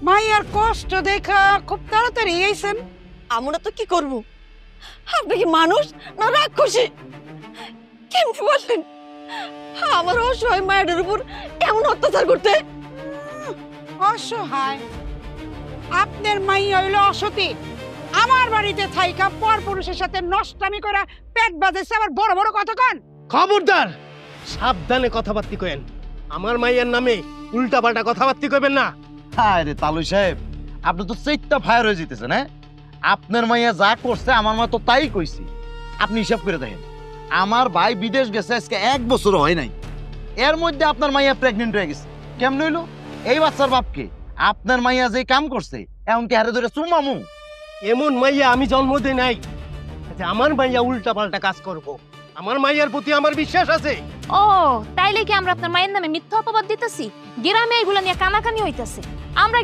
মাইয়ার কষ্ট দেখা খুব তাড়াতাড়ি আইছেন। আমরা তো কি করব? আপনি কি মানুষ না রাক্ষসী? কেমনি বললেন আমার অসহায় মায়ের উপর এমন অত্যাচার করতে? অসহায়? আপনার মাইয়া হইলো অসতী। আমার বাড়িতে থাইকা পর পুরুষের সাথে নষ্টামি করা পেট বাজেছে, আবার বড় বড় কথা কন। খবরদার, সাবধানে কথাবার্তা কইেন। আমার মাইয়ার নামে উল্টাপাল্টা কথাবার্তা কইবেন না। হায় রে তালুই সাহেব, আপনি তো চেকটা ফায়ার হয়ে যেতেছেন। হ্যাঁ, আপনার মাইয়া যা করছে আমার মা তো তাই কইছি। আপনি হিসাব করে দেখেন, আমার ভাই বিদেশ গেছে আজকে 1 বছর হয় নাই, এর মধ্যে আপনার মাইয়া প্রেগনেন্ট হয়ে গেছে। কেমন হইলো? এই বাচ্চার বাপকে আপনার মাইয়া যে কাম করছে এমন কি হারে ধরে চুমামু? এমন মাইয়া আমি জন্ম দেই নাই যে আমার মাইয়া উল্টাপাল্টা কাজ করব। আমার মাইয়ার প্রতি আমার বিশ্বাস আছে। ও তাইলে কি আমরা আপনার মায়ের নামে মিথ্যা অপবাদ দিতেছি? গ্রামে এগুলা নিয়ে কানাকানি হইতাছে। আমরা